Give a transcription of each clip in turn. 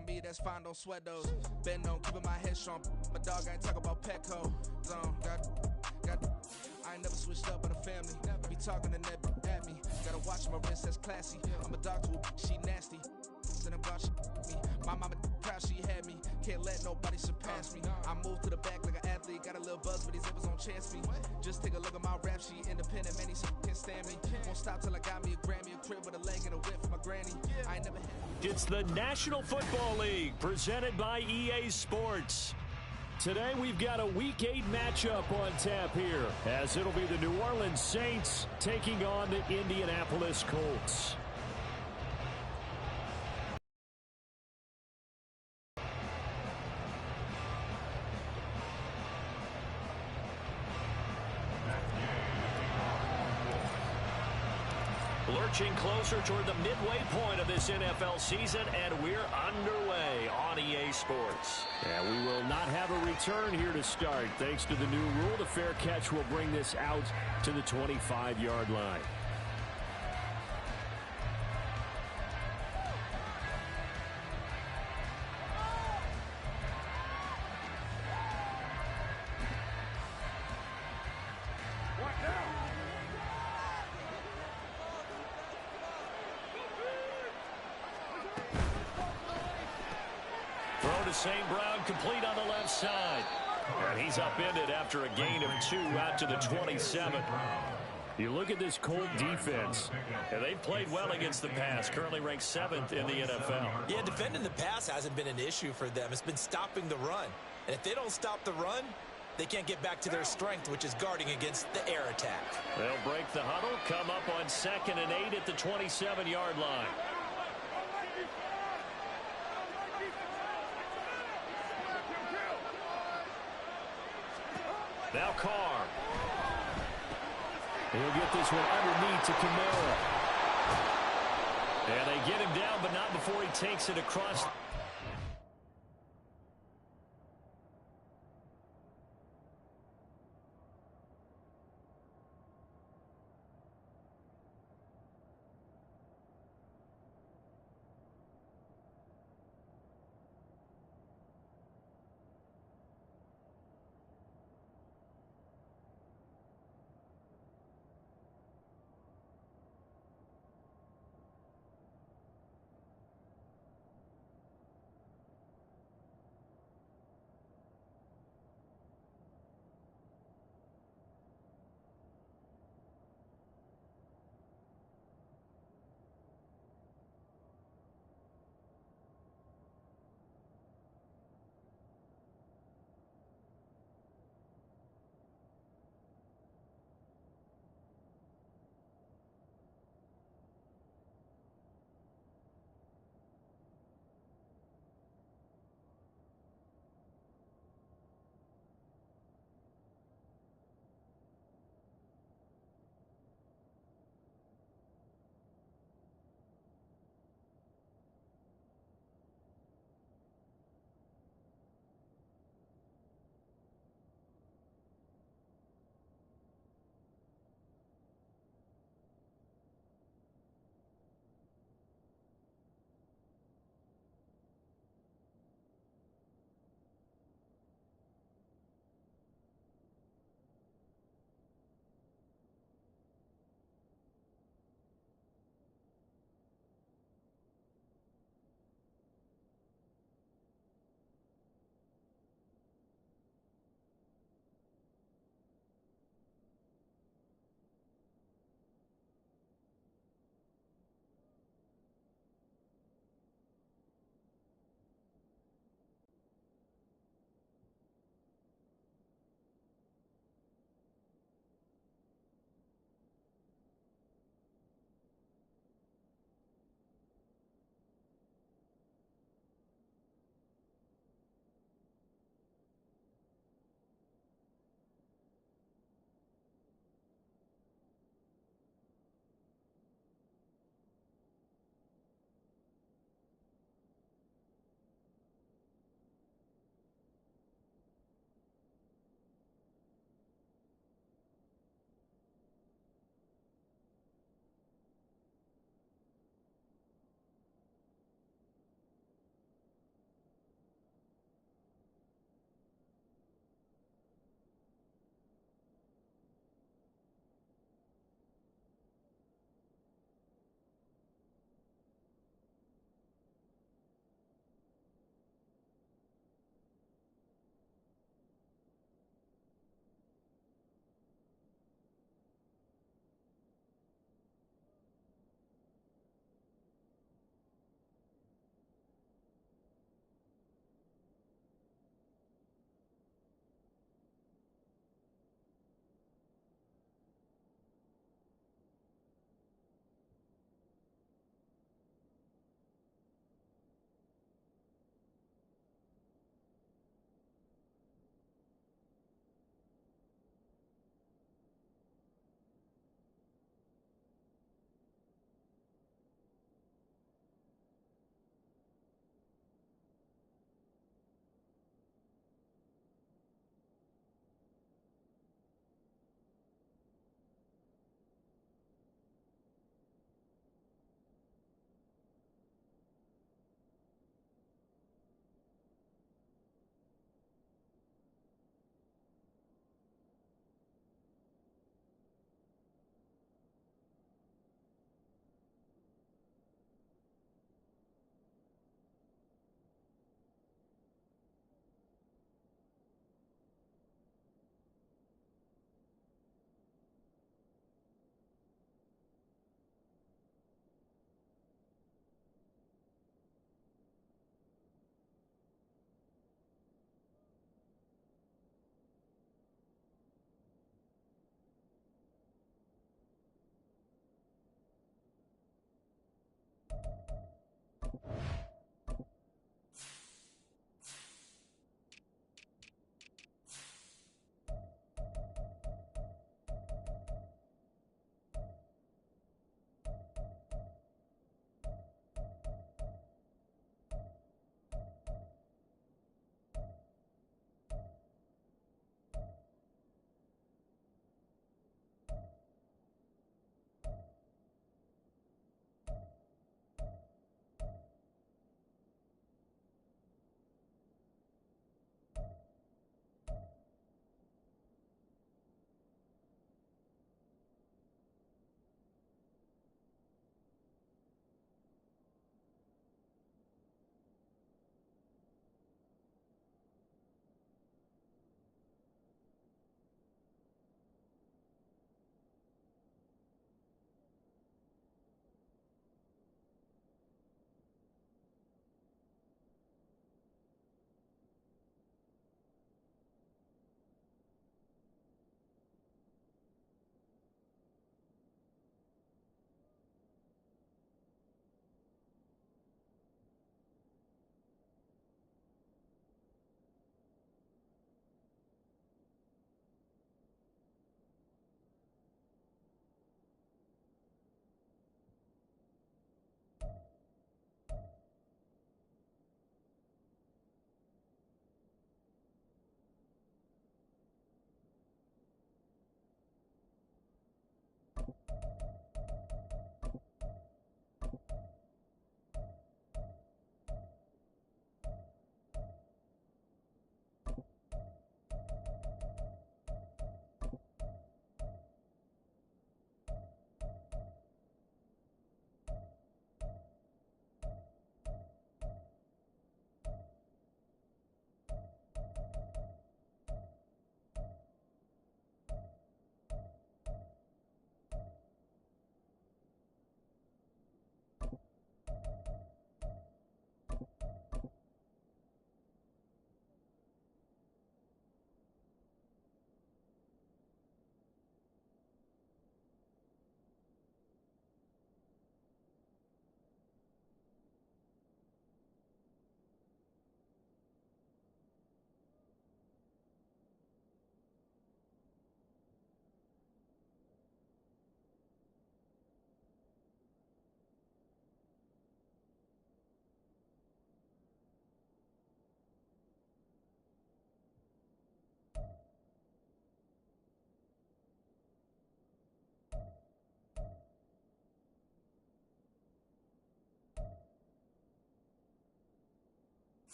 on me, that's fine, don't sweat those. Been on keeping my head strong. My dog, I ain't talk about Petco. Zone, I ain't never switched up on the family. Be talking to net at me. Gotta watch my wrist, that's classy. I'm a dog to a she nasty. And I'm glad she me. My mama proud she had me. Can't let nobody surpass me. I moved to the back like an athlete. Got a little buzz, but these zippers don't chance me. Just take a look at my rap sheet. Independent, man, these can't stand me. Won't stop till I got me a Grammy, a crib with a leg and a whip for my granny. I ain't never had. It's the National Football League, presented by EA Sports. Today we've got a Week 8 matchup on tap here, as it'll be the New Orleans Saints taking on the Indianapolis Colts. Lurching closer toward the midway point of this NFL season, and we're underway on EA Sports. And we will not have a return here to start. Thanks to the new rule, the fair catch will bring this out to the 25-yard line. St. Brown complete on the left side. And he's upended after a gain of 2 out to the 27. You look at this Colt defense, and they've played well against the pass, currently ranked 7th in the NFL. Yeah, defending the pass hasn't been an issue for them. It's been stopping the run. And if they don't stop the run, they can't get back to their strength, which is guarding against the air attack. They'll break the huddle, come up on 2nd and 8 at the 27-yard line. Now Carr. He'll get this one underneath to Kamara. And they get him down, but not before he takes it across.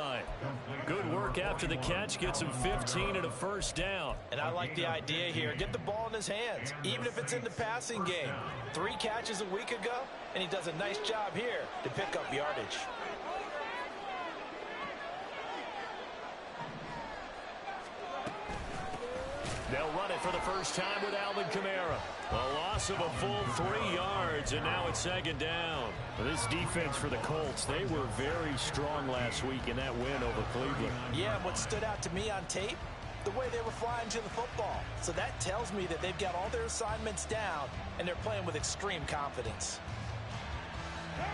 line. Good work after the catch. Gets him 15 and a first down. And I like the idea here. Get the ball in his hands, even if it's in the passing game. 3 catches a week ago, and he does a nice job here to pick up yardage. They'll run it for the first time with Alvin Kamara. A loss of a full 3 yards, and now it's second down. This defense for the Colts, they were very strong last week in that win over Cleveland. Yeah, what stood out to me on tape, the way they were flying to the football. So that tells me that they've got all their assignments down, and they're playing with extreme confidence.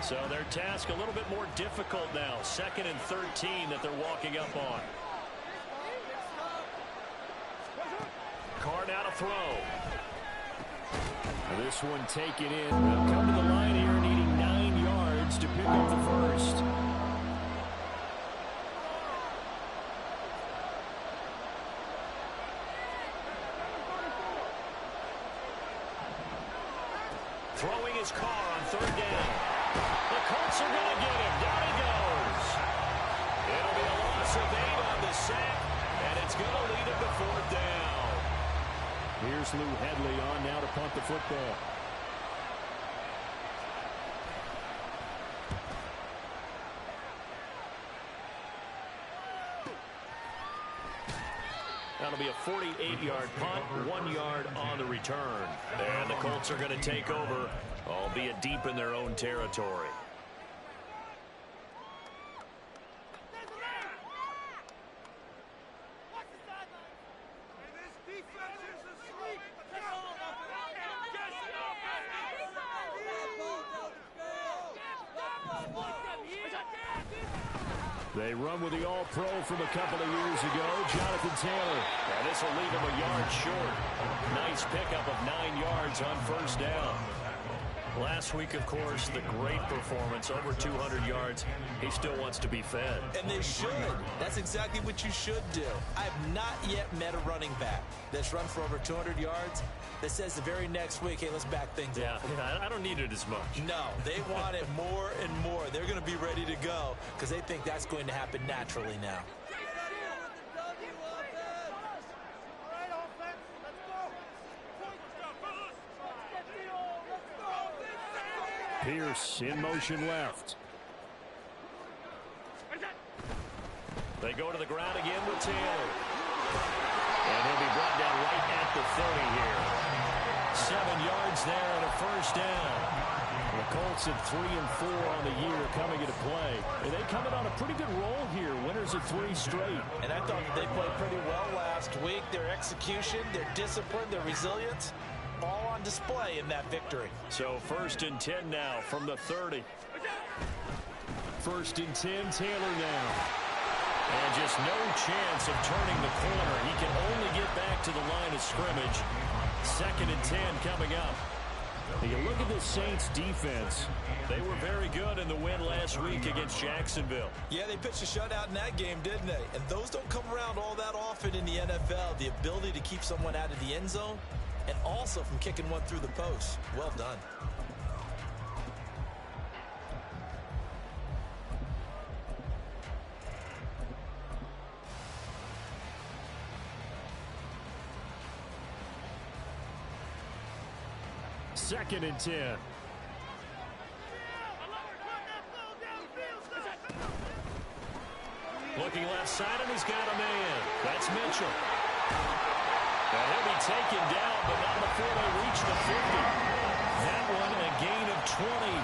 So their task a little bit more difficult now. 2nd and 13 that they're walking up on. Carr now to throw. This one taken in. They'll come to the line here needing 9 yards to pick up the first. Throwing his Carr on 3rd down. The Colts are going to get him. Down he goes. It'll be a loss of 8 on the sack, and it's going to lead him to 4th down. Here's Lou Hedley on now to punt the football. That'll be a 48-yard punt, 1 yard on the return. And the Colts are going to take over, albeit deep in their own territory. They run with the All-Pro from a couple of years ago, Jonathan Taylor. And this will leave him a yard short. Nice pickup of 9 yards on 1st down. Last week, of course, the great performance, over 200 yards. He still wants to be fed. And they should. That's exactly what you should do. I have not yet met a running back that's run for over 200 yards that says the very next week, hey, let's back things up. Yeah, I don't need it as much. No, they want it more and more. They're going to be ready to go because they think that's going to happen naturally now. Pierce in motion left. They go to the ground again with Taylor. And he'll be brought down right at the 30 here. 7 yards there and a first down. The Colts at 3 and 4 on the year coming into play. And they coming on a pretty good roll here. Winners of 3 straight. And I thought that they played pretty well last week. Their execution, their discipline, their resilience, all on display in that victory. So 1st and 10 now from the 30. 1st and 10, Taylor now. And just no chance of turning the corner. He can only get back to the line of scrimmage. 2nd and 10 coming up. You look at the Saints defense. They were very good in the win last week against Jacksonville. Yeah, they pitched a shutout in that game, didn't they? And those don't come around all that often in the NFL. The ability to keep someone out of the end zone and also from kicking one through the post. Well done. Second and 10. Looking left side, and he's got a man. That's Mitchell. And he'll be taken down, but not before they reach the 50. That one, a gain of 20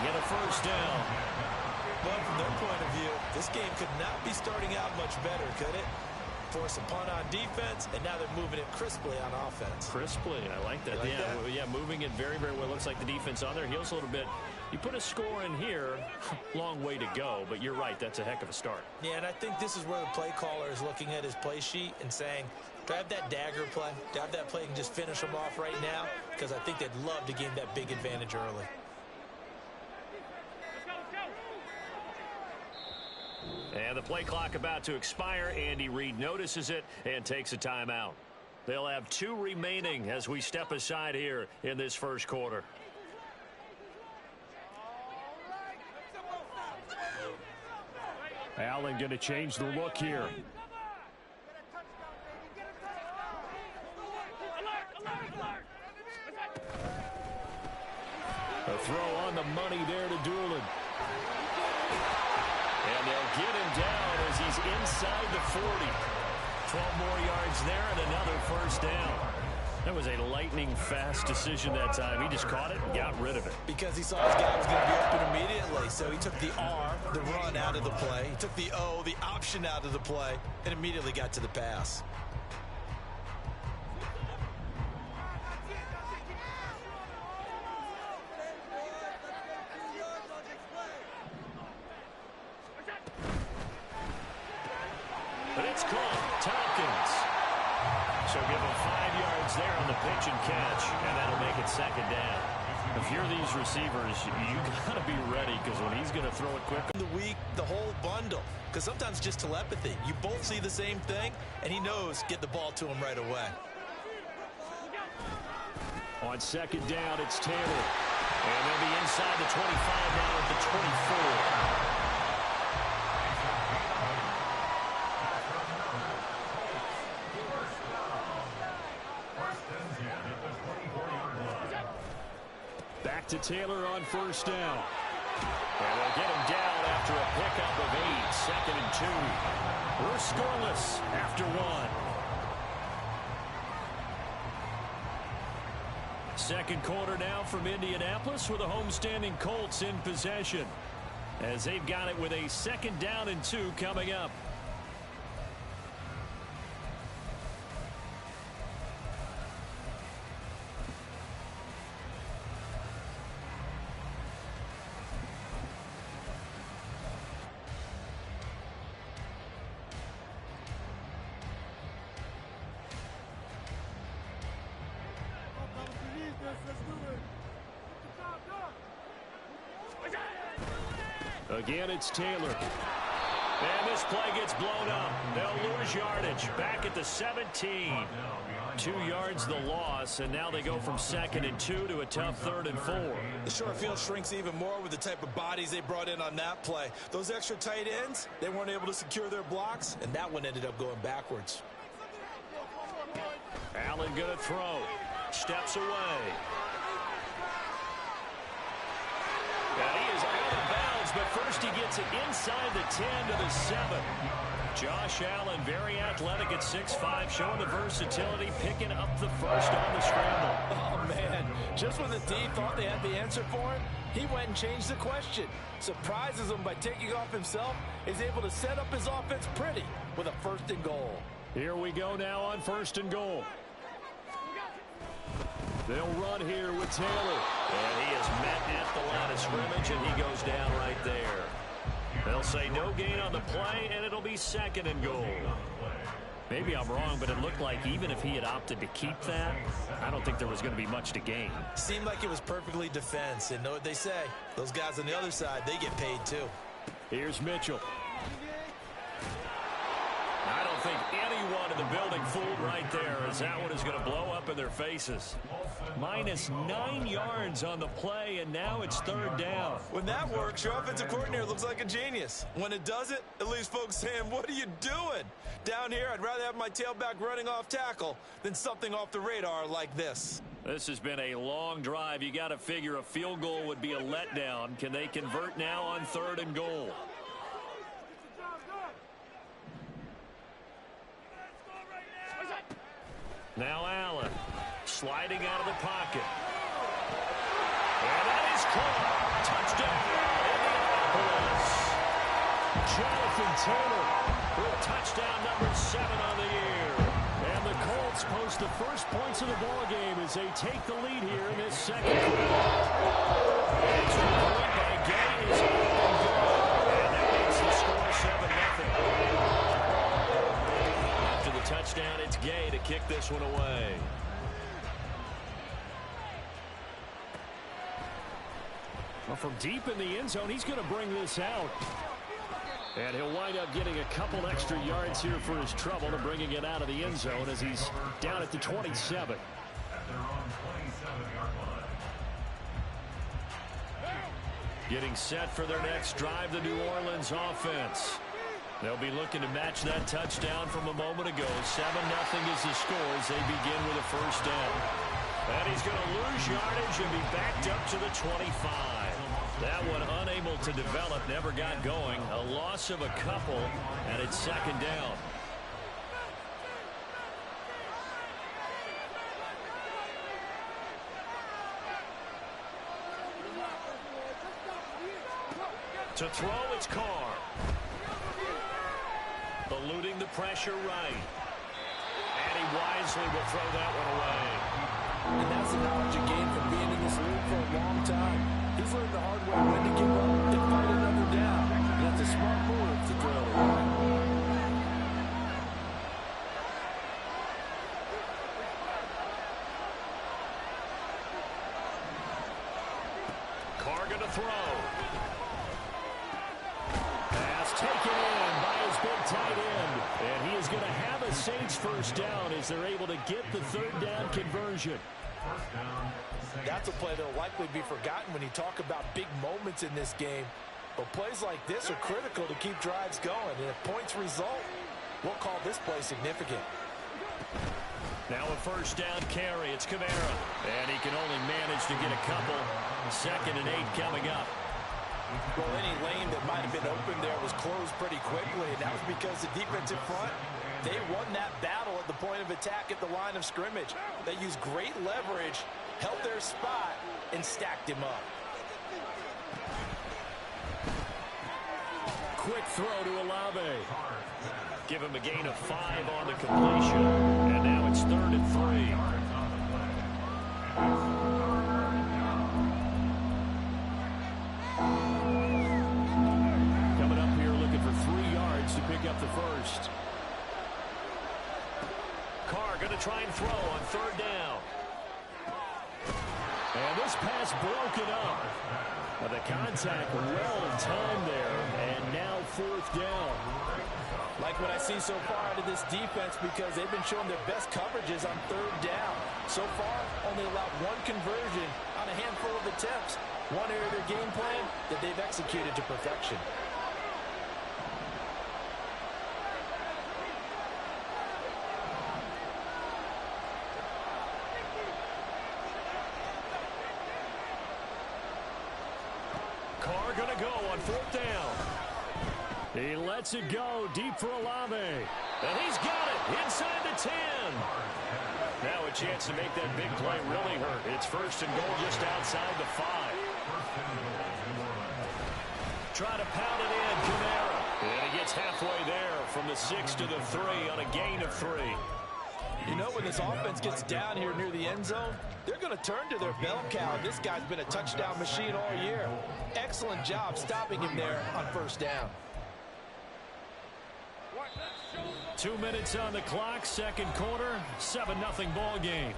and a first down. Well, from their point of view, this game could not be starting out much better, could it? Force a punt on defense, and now they're moving it crisply on offense. Crisply, I like that. You like that? Yeah, moving it very, very well. Looks like the defense on their heels a little bit. You put a score in here, long way to go, but you're right, that's a heck of a start. Yeah, and I think this is where the play caller is looking at his play sheet and saying, do I have that dagger play? Do I have that play and just finish them off right now? Because I think they'd love to gain that big advantage early. And the play clock about to expire. Andy Reid notices it and takes a timeout. They'll have 2 remaining as we step aside here in this first quarter. Allen going to change the look here. A throw on the money there to Doolin. And they'll get him down as he's inside the 40. 12 more yards there and another first down. That was a lightning-fast decision that time. He just caught it and got rid of it. Because he saw his guy was going to be open immediately, so he took the R, the run, out of the play. He took the O, the option, out of the play, and immediately got to the pass. But it's called Tompkins. So give him 5 yards there on the pitch and catch, and that'll make it second down. If you're these receivers, you got to be ready, because when he's going to throw it quick. The week, the whole bundle, because sometimes just telepathy. You both see the same thing, and he knows get the ball to him right away. On second down, it's Taylor. And they'll be inside the 25 now at the 24. Back to Taylor on first down. And they'll get him down after a pickup of 8, second and 2. We're scoreless after 1. Second quarter now from Indianapolis with the homestanding Colts in possession, as they've got it with a second down and 2 coming up. Again, it's Taylor. And this play gets blown up. They'll lose yardage. Back at the 17. 2 yards the loss, and now they go from second and 2 to a tough third and 4. The short field shrinks even more with the type of bodies they brought in on that play. Those extra tight ends, they weren't able to secure their blocks, and that one ended up going backwards. Allen going to throw. Steps away. And he is out of bounds, but first he gets it inside the 10 to the 7. Josh Allen, very athletic at 6'5", showing the versatility, picking up the first on the scramble. Oh, man. Just when the D thought they had the answer for him, he went and changed the question. Surprises him by taking off himself. He's able to set up his offense pretty with a first and goal. Here we go now on first and goal. They'll run here with Taylor. And he is met at the line of scrimmage, and he goes down right there. They'll say no gain on the play, and it'll be second and goal. Maybe I'm wrong, but it looked like even if he had opted to keep that, I don't think there was going to be much to gain. Seemed like it was perfectly defense, and know what they say. Those guys on the other side, they get paid too. Here's Mitchell. I don't think anyone in the building fooled right there, as that one is going to blow up in their faces. Minus 9 yards on the play, and now it's third down. When that works, your offensive coordinator looks like a genius. When it doesn't, it leaves folks saying, what are you doing? Down here, I'd rather have my tailback running off tackle than something off the radar like this. This has been a long drive. You got to figure a field goal would be a letdown. Can they convert now on third and goal? Now Allen sliding out of the pocket. And that is caught. Touchdown, Indianapolis. Jonathan Taylor with touchdown number 7 on the year. And the Colts post the first points of the ballgame as they take the lead here in this second quarter. Extra point by Gay is up and good. And that makes the score 7-0. After the touchdown, it's Gay to kick this one away. Well, from deep in the end zone, he's going to bring this out. And he'll wind up getting a couple extra yards here for his trouble and bringing it out of the end zone as he's down at the 27. Getting set for their next drive, the New Orleans offense. They'll be looking to match that touchdown from a moment ago. 7-0 is the score as they begin with a first down. And he's going to lose yardage and be backed up to the 25. That one unable to develop, never got going. A loss of a couple, and it's second down. To throw, it's Carr. Eluding the pressure right. And he wisely will throw that one away. And that's the knowledge you gain from being in this league for a long time. He's learned the hard way when to give up and fight another down. And that's a smart move to throw it away. Carr going to throw. Taken in by his big tight end. And he is going to have a Saints first down as they're able to get the third down conversion. That's a play that will likely be forgotten when you talk about big moments in this game. But plays like this are critical to keep drives going. And if points result, we'll call this play significant. Now a first down carry. It's Kamara. And he can only manage to get a couple. 2nd and 8 coming up. Well, any lane that might have been open there was closed pretty quickly, and that was because the defensive front, they won that battle at the point of attack at the line of scrimmage. They used great leverage, held their spot, and stacked him up. Quick throw to Olave. Give him a gain of 5 on the completion, and now it's 3rd and 3. To pick up the first. Carr going to try and throw on 3rd down. And this pass broken up. Well, the contact well timed there, and now 4th down. Like what I see so far out of this defense because they've been showing their best coverages on 3rd down. So far, only allowed 1 conversion on a handful of attempts. One area of their game plan that they've executed to perfection. Carr going to go on 4th down. He lets it go deep for Olave. And he's got it inside the 10. Now a chance to make that big play really hurt. It's 1st and goal just outside the 5. Try to pound it in, Kamara. And he gets halfway there from the 6 to the 3 on a gain of 3. You know, when this offense gets down here near the end zone, they're going to turn to their bell cow. This guy's been a touchdown machine all year. Excellent job stopping him there on 1st down. 2 minutes on the clock, 2nd quarter, 7-0 ball game.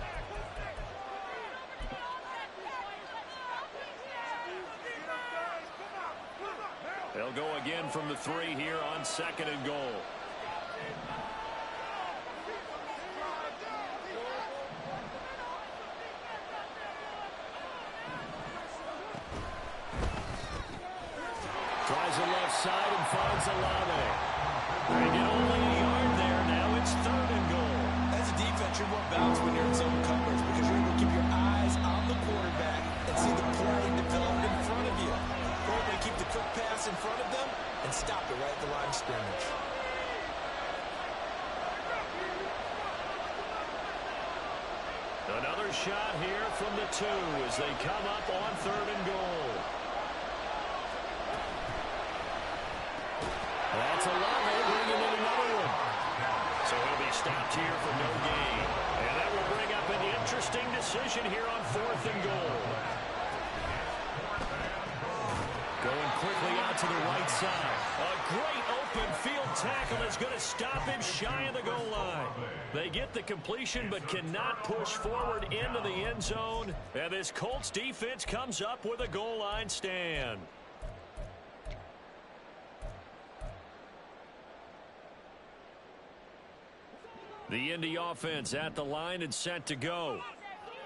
They'll go again from the 3 here on 2nd and goal. Tries the left side and finds Olave. They get only a yard there. Now it's 3rd and goal. As a defense, you're more balanced when you're in zone coverage because you're able to keep your eyes on the quarterback and see the play develop in front of you. You're able to keep the quick pass in front of them and stop it right at the line of scrimmage. Another shot here from the 2 as they come up on 3rd and goal. That's Olave bringing in another one. So he'll be stopped here for no gain. And that will bring up an interesting decision here on 4th and goal. Going quickly out to the right side. A great open field tackle is going to stop him shy of the goal line. They get the completion but cannot push forward into the end zone. And this Colts defense comes up with a goal line stand. The Indy offense at the line and set to go.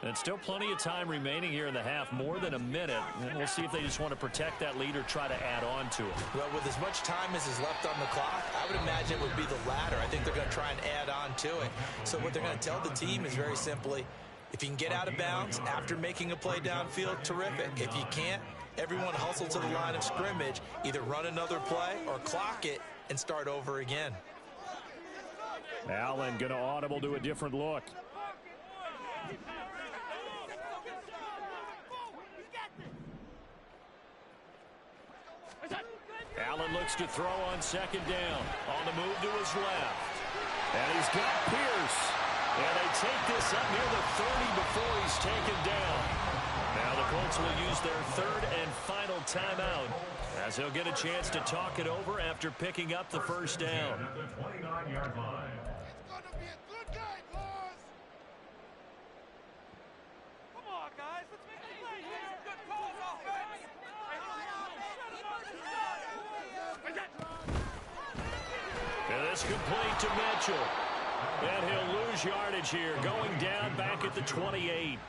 And still plenty of time remaining here in the half, more than a minute. And we'll see if they just want to protect that lead or try to add on to it. Well, with as much time as is left on the clock, I would imagine it would be the latter. I think they're going to try and add on to it. So what they're going to tell the team is very simply, if you can get out of bounds after making a play downfield, terrific. If you can't, everyone hustle to the line of scrimmage, either run another play or clock it and start over again. Allen going to audible to a different look. Allen looks to throw on second down. On the move to his left. And he's got Pierce. And they take this up near the 30 before he's taken down. Now the Colts will use their third and final timeout as they'll get a chance to talk it over after picking up the first down. At the 29-yard line. It's going to be a good game, boys. Come on, guys. Let's make it play. Make some good calls offense. And this complete to Mitchell. And he'll lose yardage here, going down back at the 28.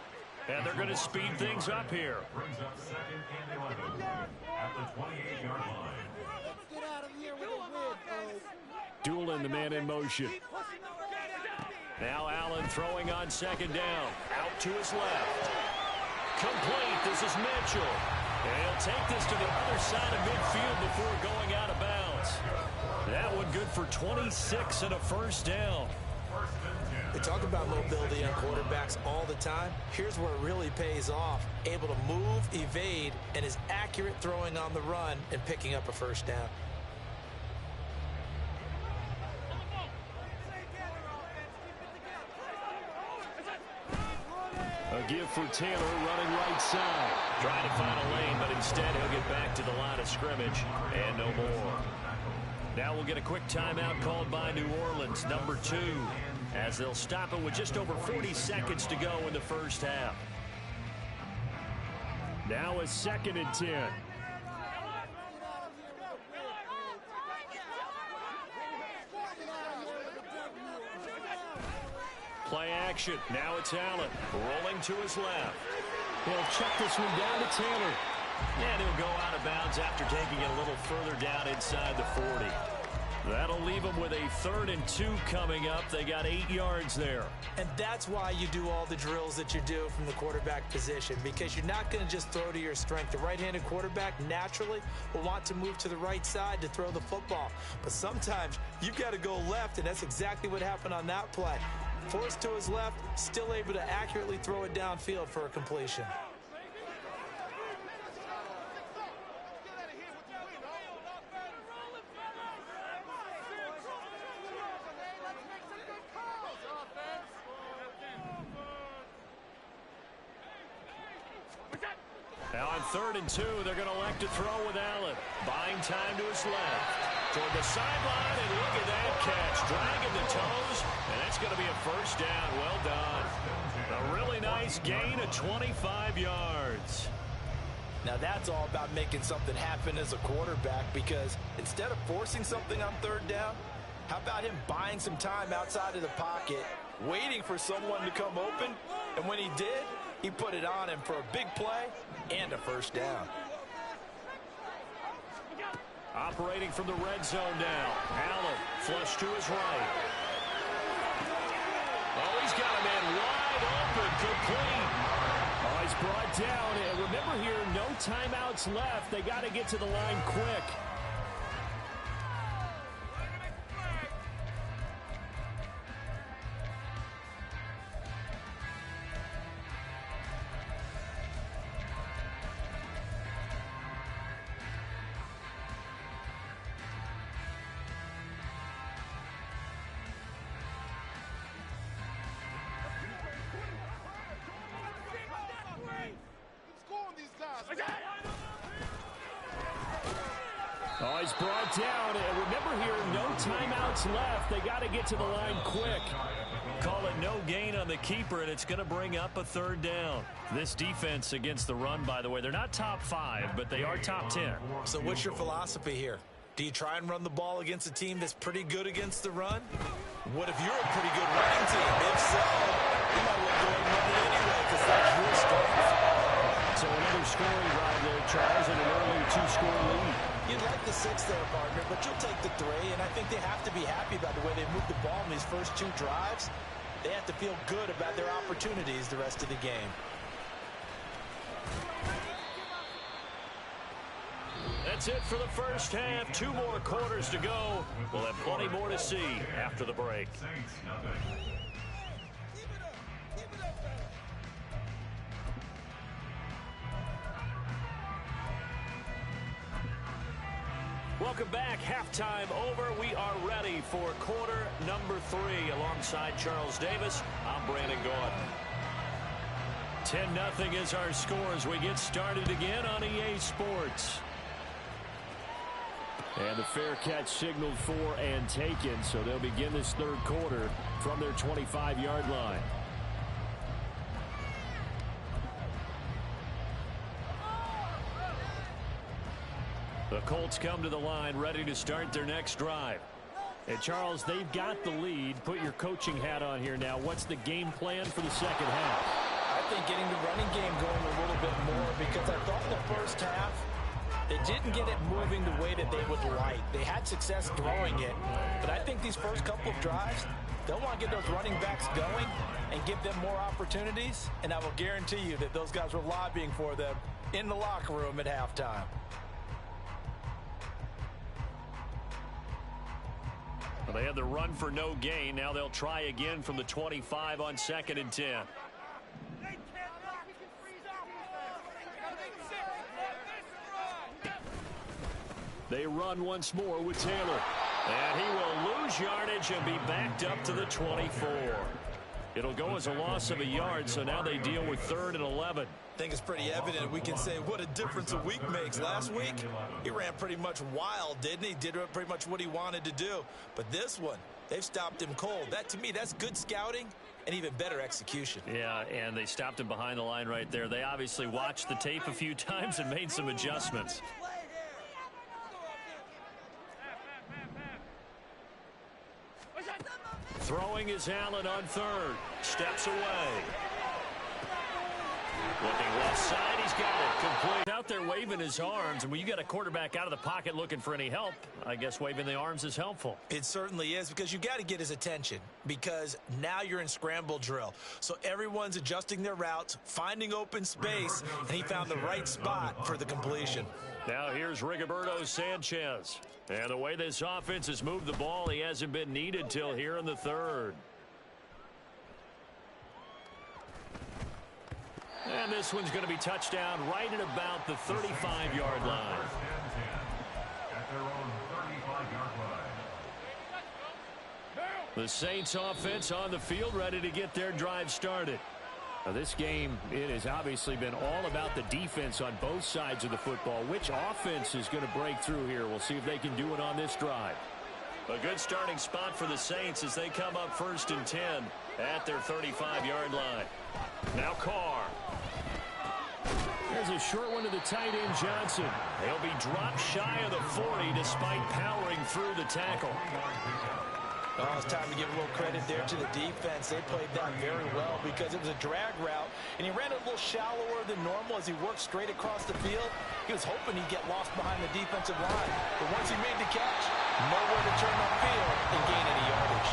And they're going to speed things up here. Brings up second and 11 at the 28-yard line. Let's get out of here with a win, folks. Doolin, the man in motion. Now Allen throwing on second down. Out to his left. Complete. This is Mitchell. And he'll take this to the other side of midfield before going out of bounds. That one good for 26 and a first down. They talk about mobility on quarterbacks all the time. Here's where it really pays off. Able to move, evade, and is accurate throwing on the run and picking up a first down. A give for Taylor running right side. Trying to find a lane, but instead he'll get back to the line of scrimmage and no more. Now we'll get a quick timeout called by New Orleans, number 2, as they'll stop it with just over 40 seconds to go in the first half. Now a 2nd and 10. Play action. Now it's Allen rolling to his left. He'll check this one down to Taylor. And he'll go out of bounds after taking it a little further down inside the 40. That'll leave them with a 3rd and 2 coming up. They got 8 yards there. And that's why you do all the drills that you do from the quarterback position, because you're not going to just throw to your strength. The right-handed quarterback naturally will want to move to the right side to throw the football. But sometimes you've got to go left, and that's exactly what happened on that play. Forced to his left, still able to accurately throw it downfield for a completion. Now on 3rd and 2, they're going to elect to throw with Allen. Buying time to his left. Toward the sideline, and look at that catch. Dragging the toes, and that's going to be a first down. Well done. A really nice gain of 25 yards. Now that's all about making something happen as a quarterback, because instead of forcing something on 3rd down, how about him buying some time outside of the pocket, waiting for someone to come open, and when he did, he put it on him for a big play and a first down. Operating from the red zone now. Allen flush to his right. Oh, he's got a man wide open, complete. Oh, he's brought down. And remember here, no timeouts left. They got to get to the line quick. Oh, he's brought down. And remember here, no timeouts left. They got to get to the line quick. Call it no gain on the keeper, and it's going to bring up a 3rd down. This defense against the run, by the way, they're not top 5, but they are top 10. So what's your philosophy here? Do you try and run the ball against a team that's pretty good against the run? What if you're a pretty good running team? If so, you might want to go and run it anyway, because six-score lead. You'd like the 6 there, partner, but you'll take the 3, and I think they have to be happy about the way they moved the ball in these first 2 drives. They have to feel good about their opportunities the rest of the game. That's it for the first half. 2 more quarters to go. We'll have plenty more to see after the break. Welcome back. Halftime over. We are ready for quarter number 3. Alongside Charles Davis, I'm Brandon Gordon. 10-0 is our score as we get started again on EA Sports. And the fair catch signaled for and taken, so they'll begin this third quarter from their 25-yard line. The Colts come to the line ready to start their next drive. And Charles, they've got the lead. Put your coaching hat on here now. What's the game plan for the second half? I think getting the running game going a little bit more, because I thought in the first half they didn't get it moving the way that they would like. They had success throwing it, but I think these first couple of drives, they'll want to get those running backs going and give them more opportunities, and I will guarantee you that those guys were lobbying for them in the locker room at halftime. Well, they had the run for no gain. Now they'll try again from the 25 on 2nd and 10. They run once more with Taylor. And he will lose yardage and be backed up to the 24. It'll go as a loss of a yard, so now they deal with 3rd and 11. I think it's pretty evident. We can say what a difference a week makes. Last week, he ran pretty much wild, didn't he? Did pretty much what he wanted to do. But this one, they've stopped him cold. That, to me, that's good scouting and even better execution. Yeah, and they stopped him behind the line right there. They obviously watched the tape a few times and made some adjustments. Throwing is Allen on 3rd. Steps away. Looking left side, he's got it. Complete. Out there waving his arms, and when you got a quarterback out of the pocket looking for any help, I guess waving the arms is helpful. It certainly is, because you got to get his attention, because now you're in scramble drill. So everyone's adjusting their routes, finding open space, and he found the right spot for the completion. Now here's Rigoberto Sanchez. And the way this offense has moved the ball, he hasn't been needed till here in the 3rd. And this one's going to be touchdown right at about the 35-yard line. The Saints offense on the field ready to get their drive started. Now this game, it has obviously been all about the defense on both sides of the football. Which offense is going to break through here? We'll see if they can do it on this drive. A good starting spot for the Saints as they come up 1st and 10 at their 35-yard line. Now Carr. There's a short one to the tight end, Johnson. They'll be dropped shy of the 40 despite powering through the tackle. Oh, it's time to give a little credit there to the defense. They played that very well because it was a drag route, and he ran a little shallower than normal as he worked straight across the field. He was hoping he'd get lost behind the defensive line, but once he made the catch, nowhere to turn upfield and gain any yardage.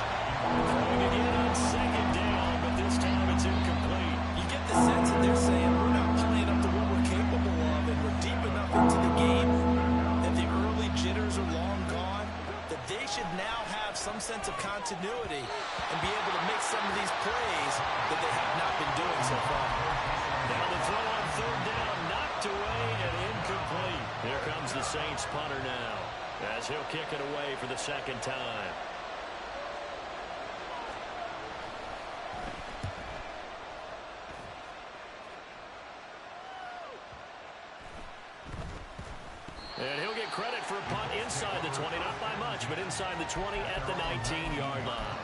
Throwing again on 2nd down, but this time it's incomplete. You get the sense that they're saying we're not playing up to what we're capable of, and we're deep enough into the game that the early jitters are long gone, that they should now have some sense of continuity and be able to make some of these plays that they have not been doing so far. Now the throw on 3rd down, knocked away and incomplete. Here comes the Saints punter now as he'll kick it away for the 2nd time. And he'll get credit for a punt inside the 20, not by much, but inside the 20 at the 19-yard line.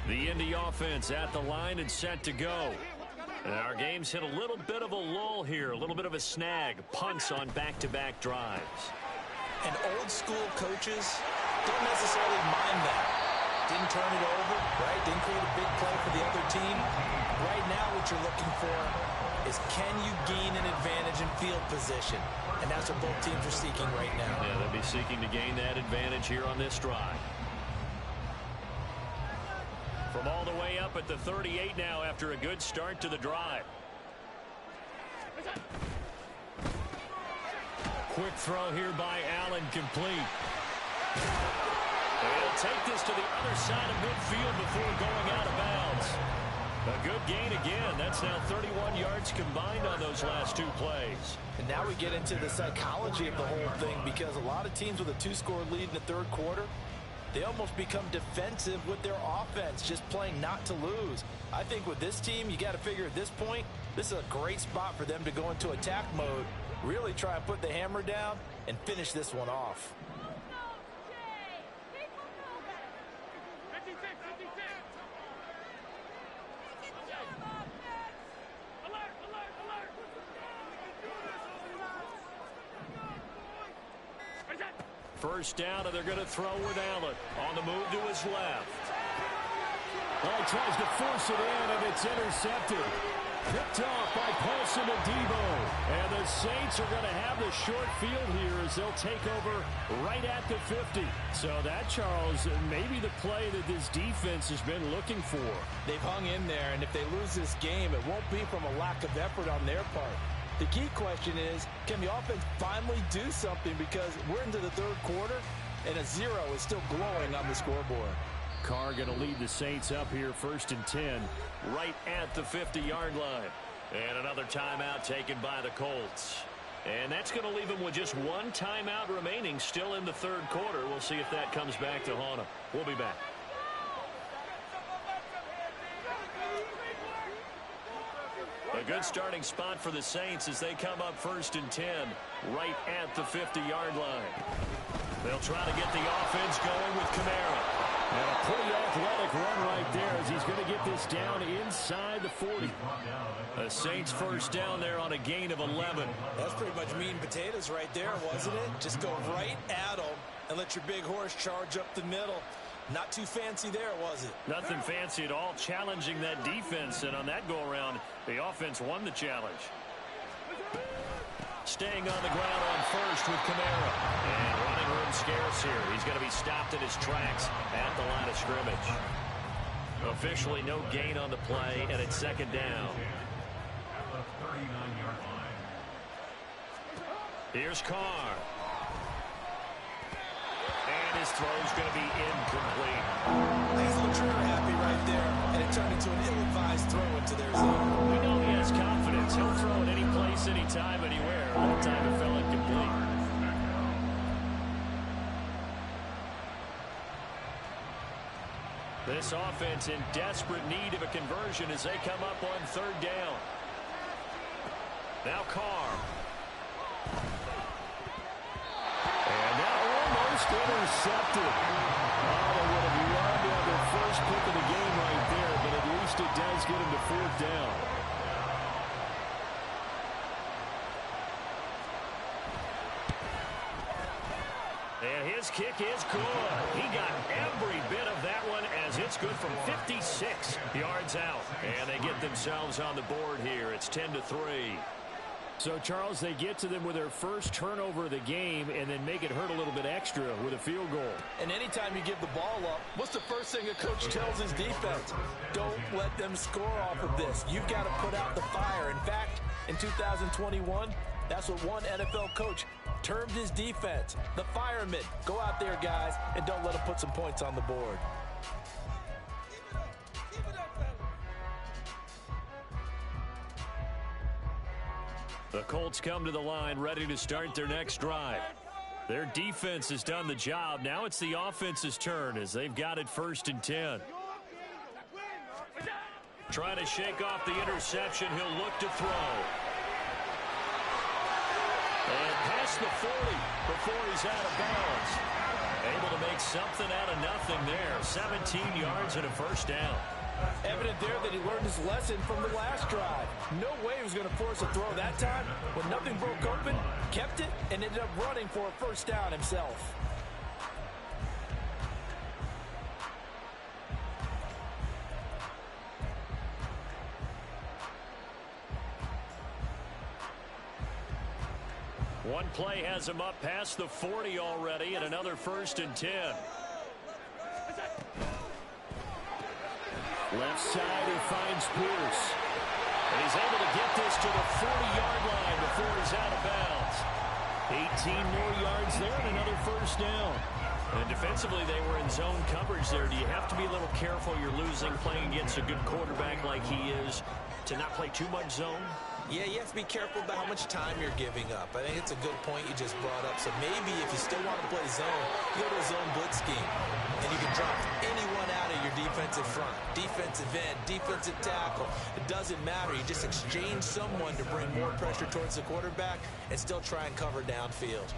The Indy offense at the line and set to go. And our game's hit a little bit of a lull here, a little bit of a snag. Punts on back-to-back drives. And old school coaches don't necessarily mind that. Didn't turn it over, right? Didn't create a big play for the other team. Right now what you're looking for is can you gain an advantage in field position? And that's what both teams are seeking right now. Yeah, they'll be seeking to gain that advantage here on this drive. From all the way up at the 38 now after a good start to the drive. Quick throw here by Allen, complete. They'll take this to the other side of midfield before going out of bounds. A good gain again. That's now 31 yards combined on those last two plays. And now we get into the psychology of the whole thing, because a lot of teams with a 2-score lead in the third quarter, they almost become defensive with their offense, just playing not to lose. I think with this team, you got to figure at this point, this is a great spot for them to go into attack mode, really try and put the hammer down and finish this one off. First down, and they're going to throw with Allen. On the move to his left. Well, he tries to force it in, and it's intercepted. Picked off by Paulson and Debo. And the Saints are going to have the short field here as they'll take over right at the 50. So that, Charles, may be the play that this defense has been looking for. They've hung in there, and if they lose this game, it won't be from a lack of effort on their part. The key question is, can the offense finally do something, because we're into the third quarter, and a 0 is still glowing on the scoreboard. Carr going to lead the Saints up here, 1st and 10, right at the 50-yard line. And another timeout taken by the Colts. And that's going to leave them with just one timeout remaining still in the third quarter. We'll see if that comes back to haunt them. We'll be back. A good starting spot for the Saints as they come up 1st and 10, right at the 50-yard line. They'll try to get the offense going with Kamara. And a pretty athletic run right there as he's going to get this down inside the 40. The Saints first down there on a gain of 11. That's pretty much meat and potatoes right there, wasn't it? Just go right at them and let your big horse charge up the middle. Not too fancy there, was it? Nothing fancy at all, challenging that defense, and on that go-around, the offense won the challenge. Staying on the ground on first with Kamara. And running room scarce here. He's going to be stopped in his tracks at the line of scrimmage. Officially no gain on the play, and it's 2nd down. At the 39-yard line. Here's Carr. And his throw's going to be incomplete. He's a little trigger happy right there, and it turned into an ill-advised throw into their zone. We know he has confidence. He'll throw it any place, anytime, anywhere. That time it fell incomplete. This offense in desperate need of a conversion as they come up on 3rd down. Now Carr. And that almost intercepted. Oh, they would have loved to have their first pick of the game right there, but at least it does get them to 4th down. And his kick is good. He got every bit of that one as it's good from 56 yards out. And they get themselves on the board here. It's 10-3. So, Charles, they get to them with their first turnover of the game and then make it hurt a little bit extra with a field goal. And anytime you give the ball up, what's the first thing a coach tells his defense? Don't let them score off of this. You've got to put out the fire. In fact, in 2021, that's what one NFL coach termed his defense, the firemen. Go out there, guys, and don't let them put some points on the board. The Colts come to the line ready to start their next drive. Their defense has done the job. Now it's the offense's turn as they've got it 1st and 10. Trying to shake off the interception. He'll look to throw. And past the 40 before he's out of bounds. Able to make something out of nothing there. 17 yards and a 1st down. Evident there that he learned his lesson from the last drive. No way he was going to force a throw that time. When nothing broke open, kept it, and ended up running for a 1st down himself. One play has him up past the 40 already, and another 1st and 10. Left side, he finds Pierce. And he's able to get this to the 40-yard line before he's out of bounds. 18 more yards there and another 1st down. And defensively, they were in zone coverage there. Do you have to be a little careful? You're losing, playing against a good quarterback like he is, to not play too much zone? Yeah, you have to be careful about how much time you're giving up. I think it's a good point you just brought up. So maybe if you still want to play zone, you go to a zone blitz scheme. And you can drop anyone out of your defensive front. Defensive end, defensive tackle. It doesn't matter. You just exchange someone to bring more pressure towards the quarterback and still try and cover downfield.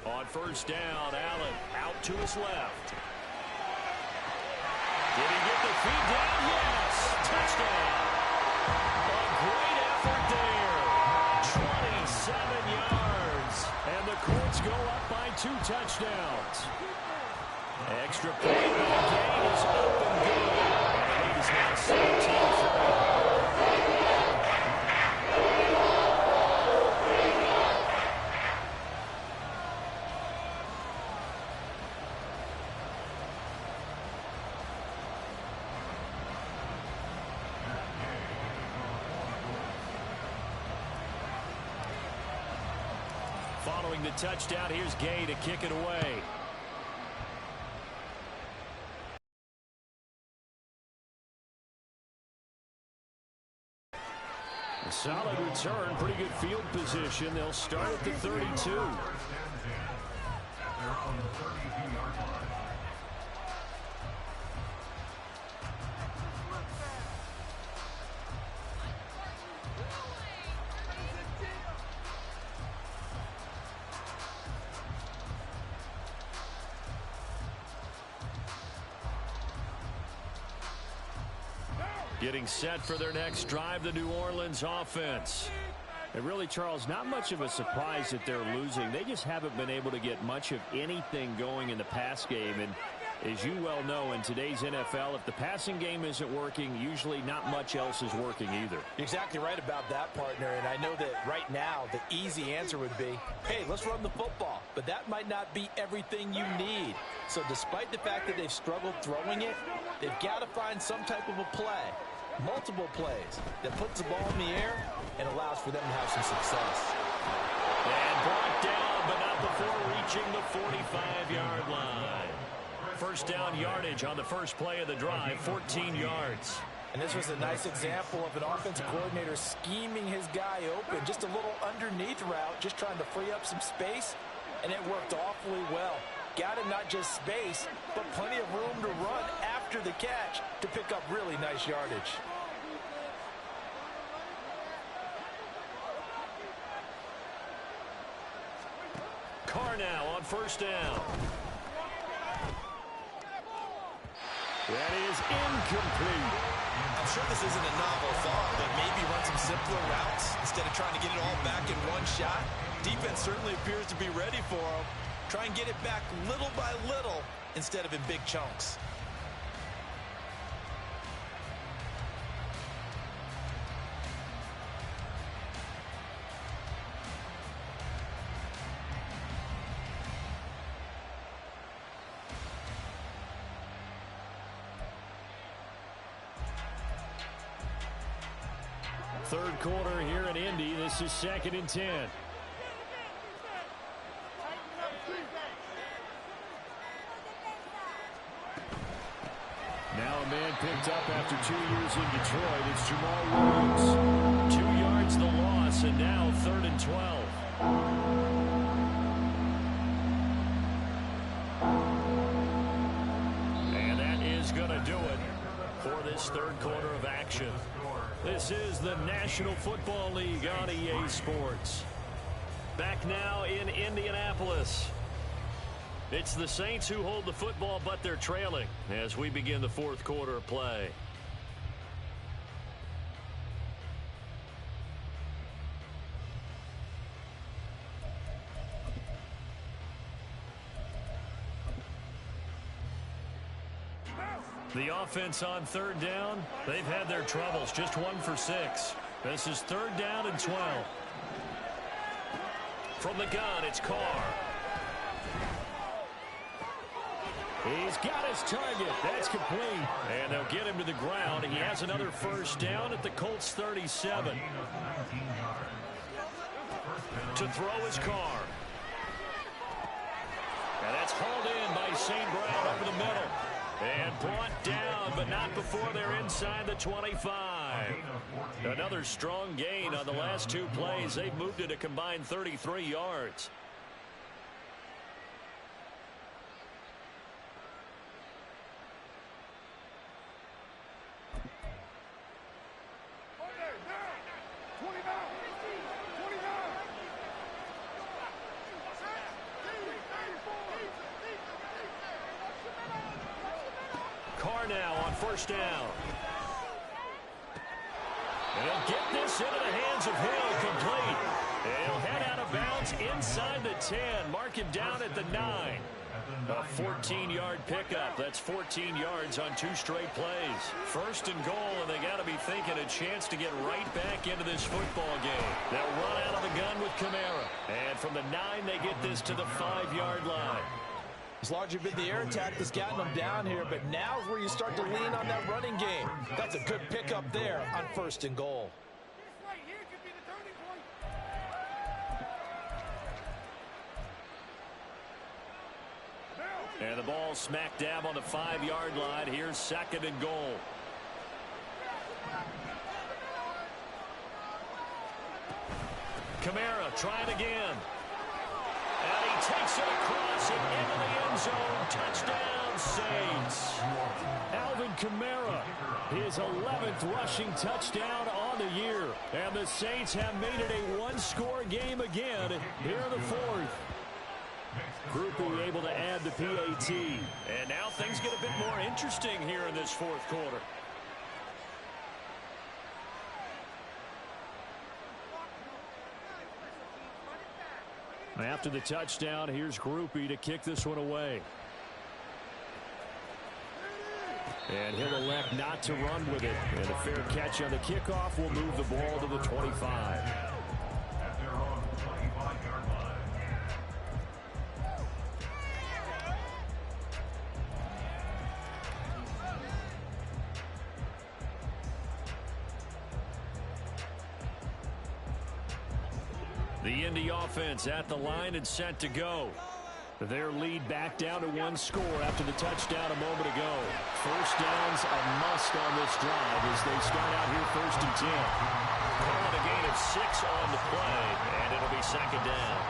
On 1st down, Allen out to his left. Did he get the feed down? Yes! Touchdown! A great effort there. 27 yards. And the Colts go up by 2 touchdowns. Extra point by Gain is up and good. And the lead is now 17-3. Following the touchdown, here's Gay to kick it away. A solid return, pretty good field position. They'll start at the 32. They're on the 32-yard line. Getting set for their next drive, the New Orleans offense. And really, Charles, not much of a surprise that they're losing. They just haven't been able to get much of anything going in the pass game. And as you well know, in today's NFL, if the passing game isn't working, usually not much else is working either. You're exactly right about that, partner. And I know that right now the easy answer would be, hey, let's run the football. But that might not be everything you need. So despite the fact that they've struggled throwing it, they've got to find some type of a play. Multiple plays that puts the ball in the air and allows for them to have some success. And brought down, but not before reaching the 45-yard line. 1st down yardage on the first play of the drive, 14 yards. And this was a nice example of an offensive coordinator scheming his guy open. Just a little underneath route, just trying to free up some space, and it worked awfully well. Got him not just space, but plenty of room to run after the catch to pick up really nice yardage. Carr now on 1st down. That is incomplete. I'm sure this isn't a novel thought, but maybe run some simpler routes instead of trying to get it all back in one shot. Defense certainly appears to be ready for him. Try and get it back little by little instead of in big chunks. Third quarter here in Indy. This is 2nd and 10. Now a man picked up after 2 years in Detroit. It's Jamal Williams. 2 yards the loss, and now 3rd and 12. And that is going to do it for this third quarter of action. This is the National Football League on EA Sports. Back now in Indianapolis. It's the Saints who hold the football, but they're trailing as we begin the fourth quarter of play. The offense on third down, they've had their troubles, just 1 for 6. This is third down and 12. From the gun, it's Carr. He's got his target. That's complete. And they'll get him to the ground. He has another first down at the Colts 37. To throw is Carr. And that's hauled in by St. Brown over the middle. And brought down, but not before they're inside the 25. Another strong gain on the last 2 plays. They've moved it a combined 33 yards. Carr now on first down. And he'll get this into the hands of Hill, complete. And he'll head out of bounds inside the 10. Mark him down at the 9. A 14-yard pickup. That's 14 yards on 2 straight plays. First and goal, and they got to be thinking a chance to get right back into this football game. They'll run out of the gun with Kamara. And from the 9, they get this to the 5-yard line. It's largely been the air attack that's gotten them down here, but now's where you start to lean on that running game. That's a good pickup there on first and goal. This right here could be the turning point. And the ball smack dab on the 5-yard line. Here's second and goal. Kamara trying again. And he takes it across and into the end zone. Touchdown, Saints. Alvin Kamara, his 11th rushing touchdown on the year. And the Saints have made it a 1-score game again here in the 4th. Groupie able to add the PAT. And now things get a bit more interesting here in this 4th quarter. After the touchdown, here's Groupie to kick this one away. And he'll elect not to run with it. And a fair catch on the kickoff will move the ball to the 25. At their own 25-yard line. The Indy offense at the line and set to go. Their lead back down to 1 score after the touchdown a moment ago. First down's a must on this drive as they start out here first and 10. Calling a gain of 6 on the play, and it'll be second down.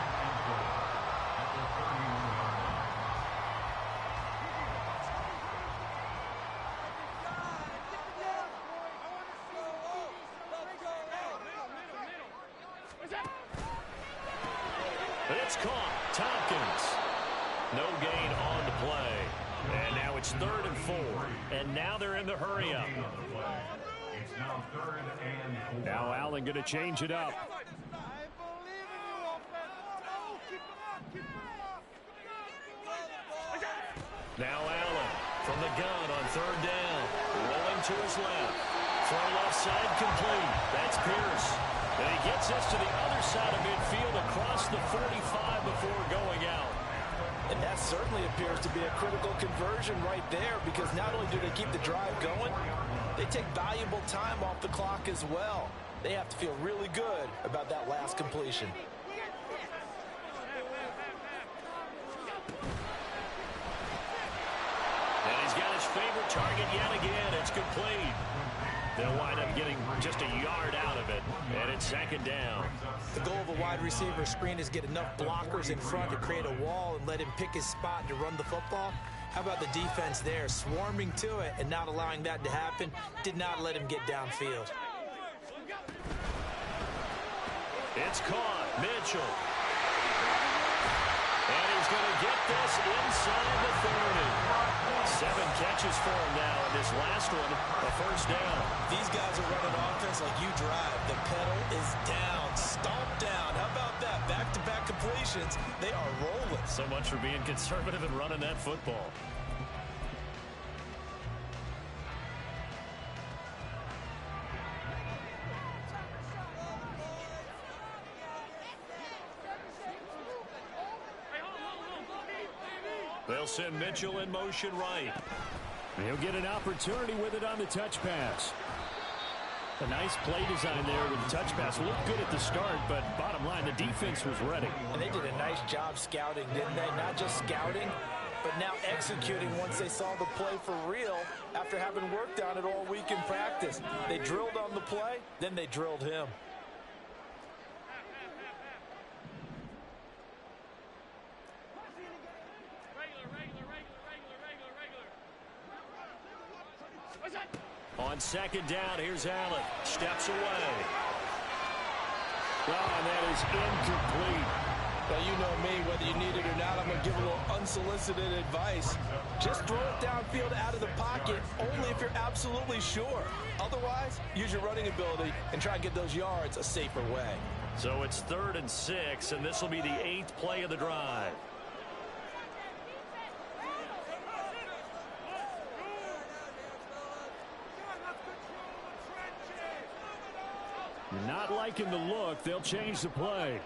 It's caught. Tompkins. No gain on the play. And now it's 3rd and 4. And now they're in the hurry up. It's now 3rd and 4. Now Allen going to change it up. Now Allen from the gun on 3rd down. Rolling to his left. Throw left side complete. That's Pierce. And he gets this to the other side of midfield across the 45 before going out. And that certainly appears to be a critical conversion right there, because not only do they keep the drive going, they take valuable time off the clock as well. They have to feel really good about that last completion. And he's got his favorite target yet again. It's complete. They'll wind up getting just a yard out of it, and it's second down. The goal of a wide receiver screen is get enough blockers in front to create a wall and let him pick his spot to run the football. How about the defense there, swarming to it and not allowing that to happen? Did not let him get downfield. It's caught. Mitchell. is going to get this inside the 30. 7 catches for him now, and this last one, a first down. These guys are running offense like you drive. The pedal is down, stomped down. How about that? Back-to-back completions. They are rolling. So much for being conservative and running that football. They'll send Mitchell in motion right. He'll get an opportunity with it on the touch pass. A nice play design there with the touch pass. Looked good at the start, but bottom line, the defense was ready. And they did a nice job scouting, didn't they? Not just scouting, but now executing once they saw the play for real after having worked on it all week in practice. They drilled on the play, then they drilled him. On second down, here's Allen. Steps away. Oh, and that is incomplete. Now, you know me, whether you need it or not, I'm going to give a little unsolicited advice. Just throw it downfield out of the pocket, only if you're absolutely sure. Otherwise, use your running ability and try and get those yards a safer way. So it's 3rd and 6, and this will be the 8th play of the drive. Not liking the look. They'll change the play.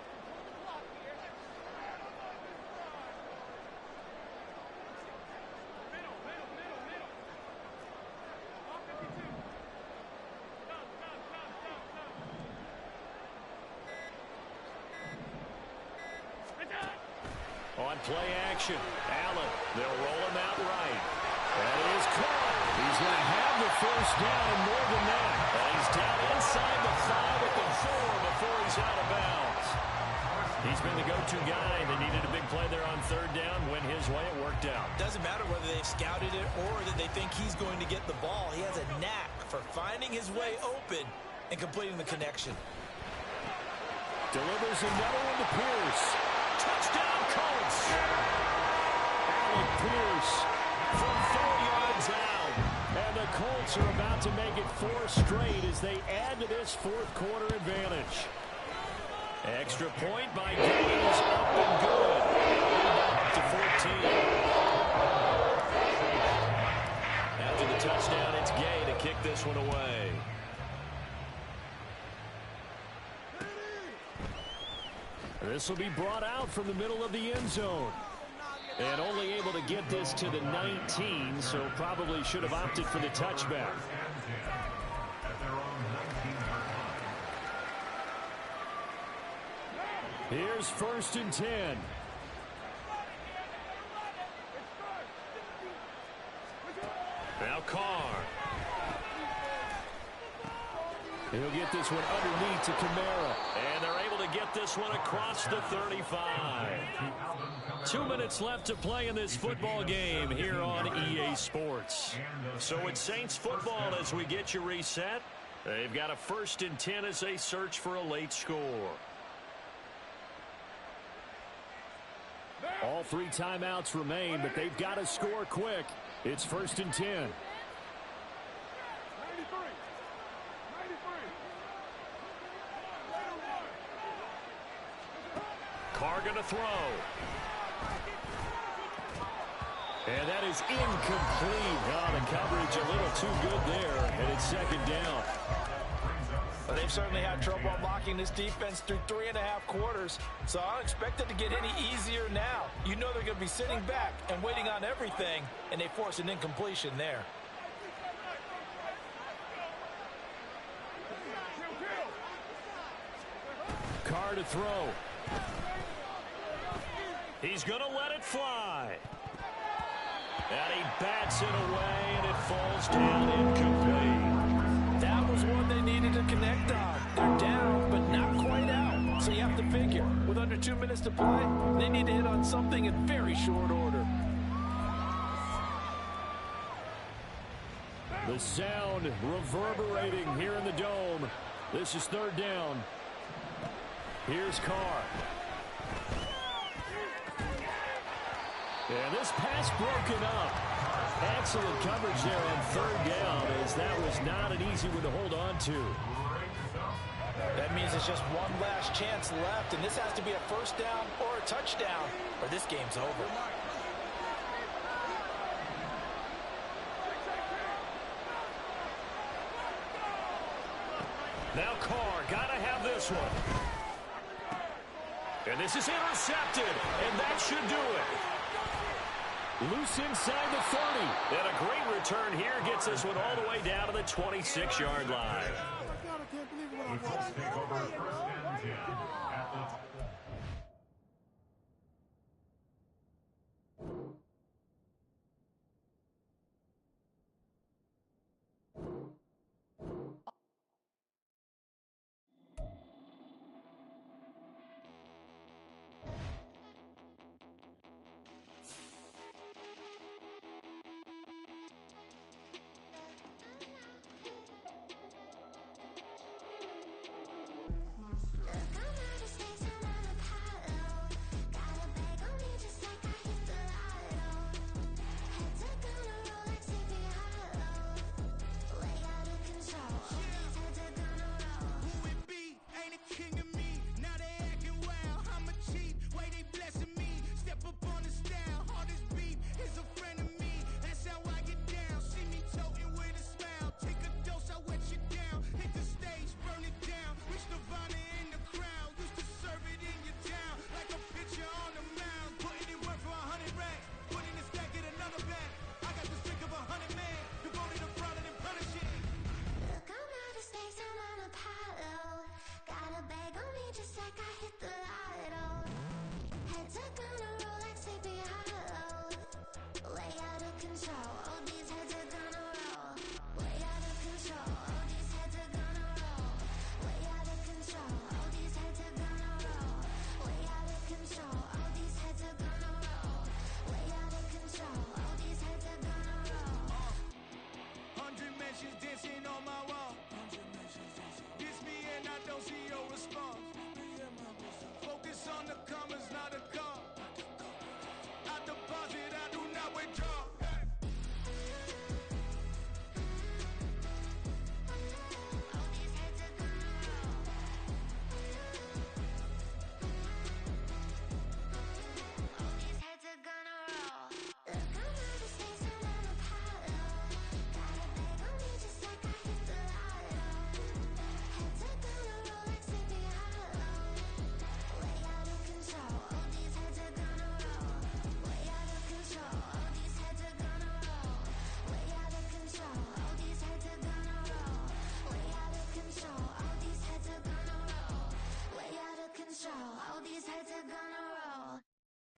On play action, Allen. They'll roll him out right. That is caught. He's going to have the first down and more than that. And he's down inside the 5 at the 4 before he's out of bounds. He's been the go-to guy. They needed a big play there on 3rd down. Went his way. It worked out. Doesn't matter whether they've scouted it or that they think he's going to get the ball. He has a knack for finding his way open and completing the connection. Delivers another one to Pierce. Touchdown, Colts. Alec Pierce from 4 yards out. And the Colts are about to make it 4 straight as they add to this 4th quarter advantage. Extra point by Gaines, up and good. Up to 14. After the touchdown, it's Gay to kick this one away. This will be brought out from the middle of the end zone. And only able to get this to the 19, so probably should have opted for the touchback. Here's 1st and 10. Now Carr. He'll get this one underneath to Kamara. And they're able to get this one across the 35. 2 minutes left to play in this football game here on EA Sports. So it's Saints football as we get you reset. They've got a 1st and 10 as they search for a late score. All 3 timeouts remain, but they've got to score quick. It's 1st and 10. Carr going to throw. And that is incomplete. Oh, the coverage a little too good there, and it's 2nd down. Well, they've certainly had trouble unlocking this defense through 3.5 quarters, so I don't expect it to get any easier now. You know they're going to be sitting back and waiting on everything, and they force an incompletion there. Carr to throw. He's going to let it fly. And he bats it away, and it falls down incomplete. That was one they needed to connect on. They're down, but not quite out. So you have to figure, with under 2 minutes to play, they need to hit on something in very short order. The sound reverberating here in the dome. This is 3rd down. Here's Carr. And this pass broken up. Excellent coverage there on third down, as that was not an easy one to hold on to. That means it's just one last chance left, and this has to be a first down or a touchdown, or this game's over. Now Carr, gotta have this one. And this is intercepted, and that should do it. Loose inside the 30. And a great return here gets this one all the way down to the 26-yard line. The Colts take over first and 10 at the Control.